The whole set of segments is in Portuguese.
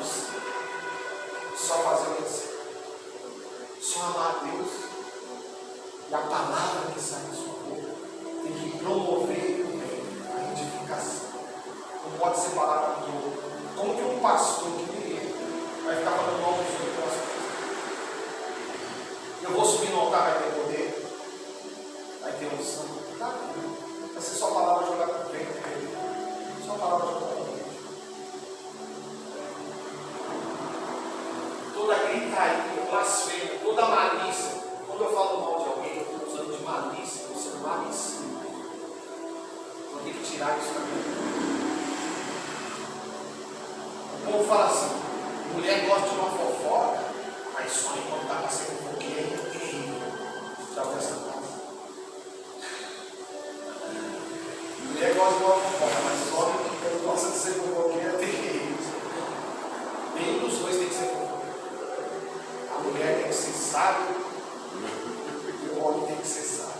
você. Só fazer o que você. Só amar a Deus. E a palavra que sai da sua boca tem que promover o bem, a edificação. Não pode ser palavra do outro. Como que um pastor que nem vai ficar falando mal dos outros? Eu vou subir no altar, vai ter poder, vai ter unção. Tá? Vai ser só palavra jogada para o vento. Só palavra jogada para o vento. Toda gritaria, blasfêmia, toda malícia. Quando eu falo mal de alguém, eu estou usando de malícia, eu estou sendo malicioso. Eu tenho que tirar isso da minha vida. O povo fala assim: mulher gosta de uma fofoca, mas só enquanto está para ser fofoqueira é terrível. Já ouviu essa frase? Mulher gosta de uma fofoca, mas só enquanto gosta de ser fofoqueira é terrível. Nenhum dos dois tem que ser fofoqueira. A mulher tem que ser sábia e o homem tem que ser sábio.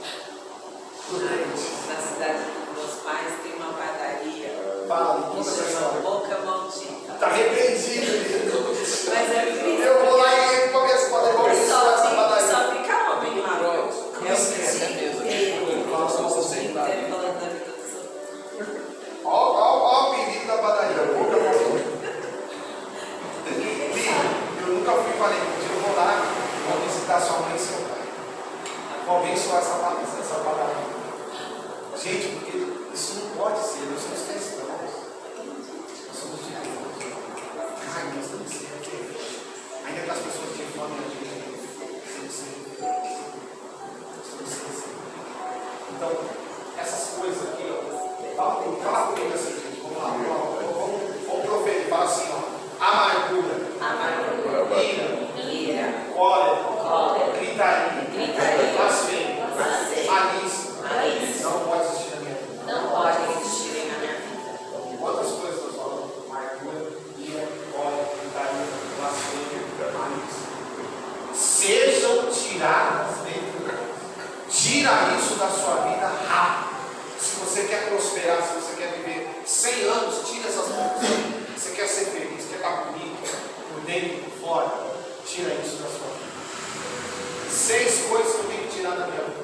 Na cidade dos meus pais tem uma padaria. Fala, que chama Boca Maldita. Está arrependido, lindo. Mas é incrível. Eu vou lá e começo a fazer essa padaria. Só fica homem lá. É o mesmo. inteiro falando da vida dos outros. Olha o pedido da padaria. Eu nunca fui para ali. Eu vou lá, vou visitar sua mãe e seu pai. Vou abençoar essa padaria. Gente, porque isso não pode ser. Nós somos cristãos. Nós somos de Deus. Ai, nós temos que ser referentes. Ainda que as pessoas de fome a gente temos que ser referentes. Então, essas coisas aqui, ó. Fala comigo assim, gente. Vamos lá. Vamos proferir. Fala assim, ó. Amargura. Ira. Cólera. Gritaria. Blasfêmia. Malícia. Não pode existir na minha vida. Não pode existir na minha vida. Quantas coisas nós falamos? Amargura, ira, cólera, gritaria, blasfêmia, malícia. Sejam tiradas dentro de nós. Tira isso da sua vida rápido. Se você quer prosperar, se você quer viver 100 anos, tira essas coisas. Você quer ser feliz, quer estar bonito, por dentro e por fora, tira isso da sua vida. 6 coisas que eu tenho que tirar da minha vida.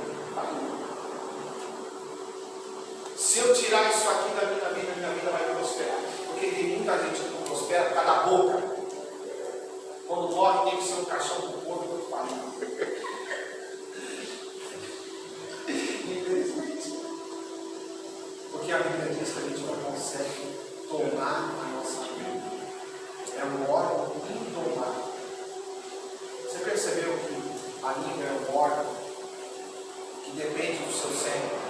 Se eu tirar isso aqui da minha vida vai prosperar. Porque tem muita gente que não prospera por causa da boca. Quando morre, tem que ser um caixão do corpo do pai. Infelizmente. Porque a Bíblia diz que a gente não consegue tomar a nossa vida. É um órgão indomável. Você percebeu que a língua é um órgão que depende do seu cérebro?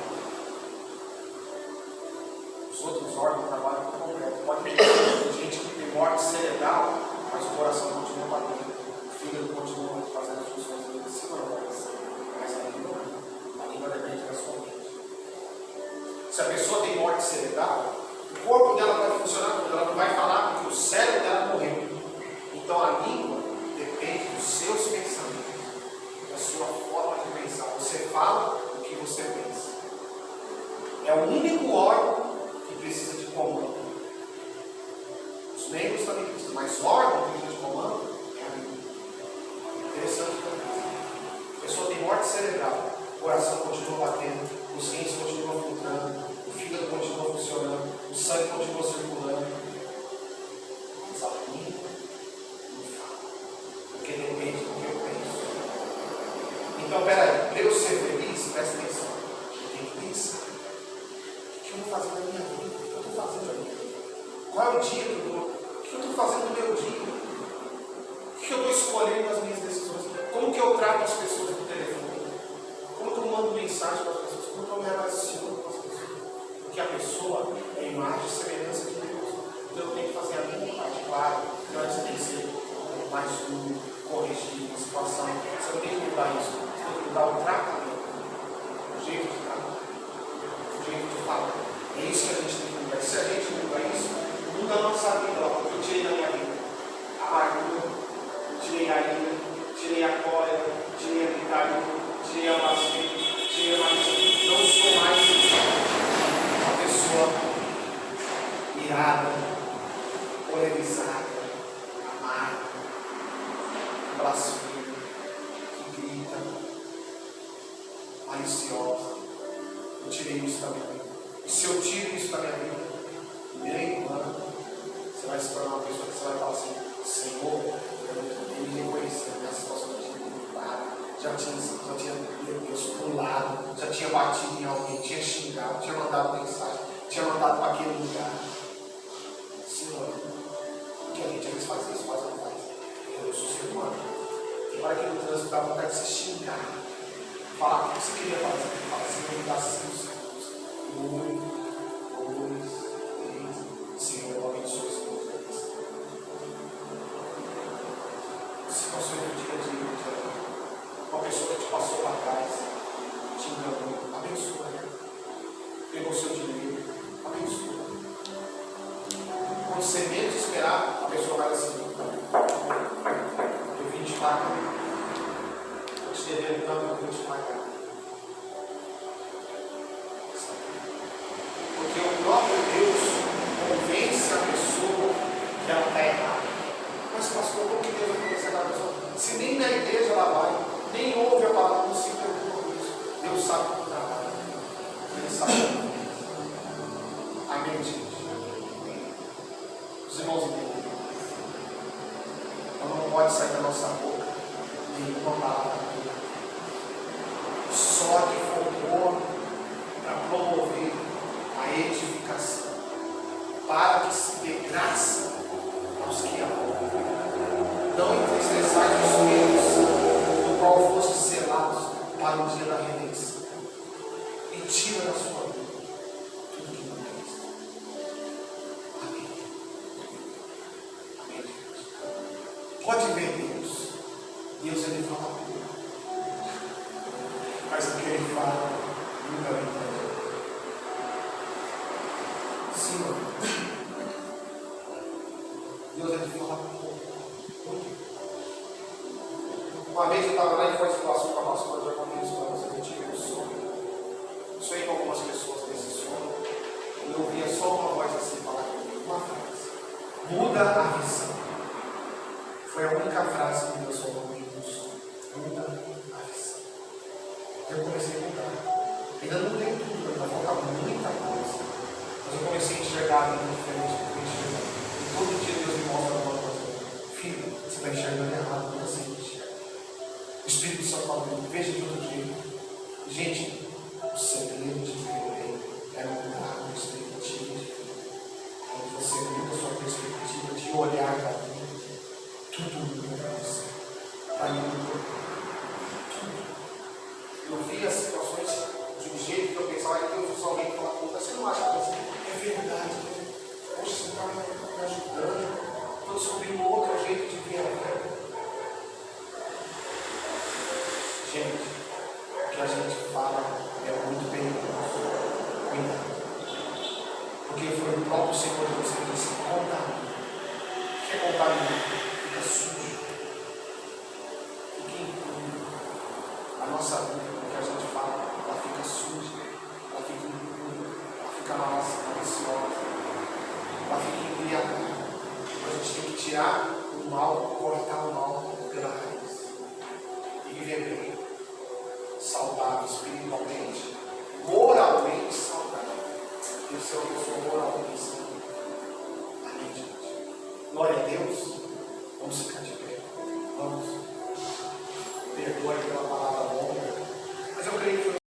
Os outros órgãos trabalham por completo. Pode ter gente que tem morte cerebral, mas o coração continua batendo, o fígado continua fazendo as funções dele, sim ou não? Mas a língua depende da sua mente. Se a pessoa tem morte cerebral, o corpo dela vai funcionar, ela não vai falar porque o cérebro dela morreu. Então a língua depende dos seus pensamentos, da sua forma de pensar. Você fala o que você pensa. É o único órgão que precisa de comando. Os membros também precisam, mas o órgão que precisa de comando é a língua. Interessante também. A pessoa tem morte cerebral, o coração continua batendo, os rins continuam filtrando, o fígado continua funcionando, o sangue continua circulando. Mas a língua não fala, porque depende do que eu penso. Então, peraí, para eu ser feliz, presta atenção, eu tenho que pensar. O que eu vou fazer na minha vida? O que eu estou fazendo na minha vida? Qual é o dia que eu estou? O que eu estou fazendo no meu dia? O que eu estou escolhendo nas minhas decisões? Como que eu trato as pessoas no telefone? Como que eu mando mensagem para as pessoas? Como que eu me relaciono com as pessoas? Porque a pessoa é a imagem e semelhança de Deus. Então eu tenho que fazer a minha parte, claro. Então antes tem que ser mais duro, corrigir uma situação. Você não tem que mudar isso. Você tem que mudar o tratamento, o jeito de tratar, o jeito de falar. É isso que a gente tem que mudar. Se a gente muda isso, muda a nossa vida. Ó, eu tirei da minha vida a amargura, tirei a ira, tirei a cólera, tirei a gritaria, tirei a blasfêmia, tirei a malícia. Não sou mais uma pessoa blasfema, que grita, maliciosa. Eu tirei isso da minha vida. E se eu tiro isso da minha vida, bem, mano, você vai se tornar uma pessoa que você vai falar assim: Senhor, eu me reconheci na minha situação de dificuldade, já tinha Deus pulado, já tinha batido em alguém, tinha xingado, tinha mandado mensagem, tinha mandado para aquele lugar. Senhor, que a gente às vezes faz isso, faz ou não faz. Eu sou ser humano. E para que no trânsito dá vontade de se xingar, falar o que você queria fazer, fala assim: eu me dá 5 segundos. 1, 2, 3, Senhor, eu abençoe esse povo. Situações do dia a dia, uma pessoa que te passou para trás, te enganou, abençoa. Pegou seu dinheiro, abençoa. Quando você menos esperar, a pessoa vai assim: eu vim te pagar. Eu te devendo tanto, eu vim te pagar. Porque o próprio Deus convence a pessoa que ela está errada. Mas pastor, como que Deus vai convencer a pessoa? Se nem na igreja ela vai, nem ouve a palavra, não se preocupa com isso. Deus sabe como trabalha. Ele sabe como é. Amém, gente? Os irmãos entendem. Então não pode sair da nossa boca nenhuma palavra. Só que for boa para promover a edificação, para que se dê graça aos que amam. Não entristeçais os meus, do qual foste selados para o dia da redenção. E tira da sua vida tudo que não presta. Amém. Amém, gente. Pode ver Deus. Deus ele fala tudo. Mas o que ele fala nunca vai entender. Sim, Deus ele fala pouco. Uma vez eu estava lá em Foz do Iguaçu com a nossa pastora, com aqueles planos, eu tive um sonho. Sonhei com algumas pessoas nesse sonho. E eu ouvia só uma voz assim falar comigo, uma frase: muda a visão. Foi a única frase que Deus falou comigo no sonho. Muda a visão. Eu comecei a mudar. Ainda não mudei tudo, ainda falta muita coisa. Mas eu comecei a enxergar a vida diferente do que eu enxergava. E todo dia Deus me mostra alguma coisa. Filho, você está enxergando errado, não você enxerga. O Espírito Santo fala comigo, veja de outro jeito. Gente, o segredo de viver é mudar a perspectiva de vida. Quando você muda a sua perspectiva de olhar para a vida, tudo muda para você. Para mim mudou. Tudo. Eu vi as situações de um jeito que eu pensava que Deus usou alguém que fala comigo, você não acha que assim? É verdade, né? Poxa, você está me ajudando. Estou descobrindo outro jeito de ver a vida. Gente, o que a gente fala é muito perigoso. Cuidado. Porque foi o próprio Senhor Deus que disse: contamina. O que é contaminar? Fica sujo. Fica impuro. A nossa vida, o que a gente fala, ela fica suja, ela fica impura, ela fica maliciosa, ela fica embriagada. A gente tem que tirar o mal, cortar o mal pela raiz e viver bem, saudável espiritualmente, moralmente saudável. Eu sou uma pessoa moralmente saudável. Amém, gente? Glória a Deus. Vamos ficar de pé.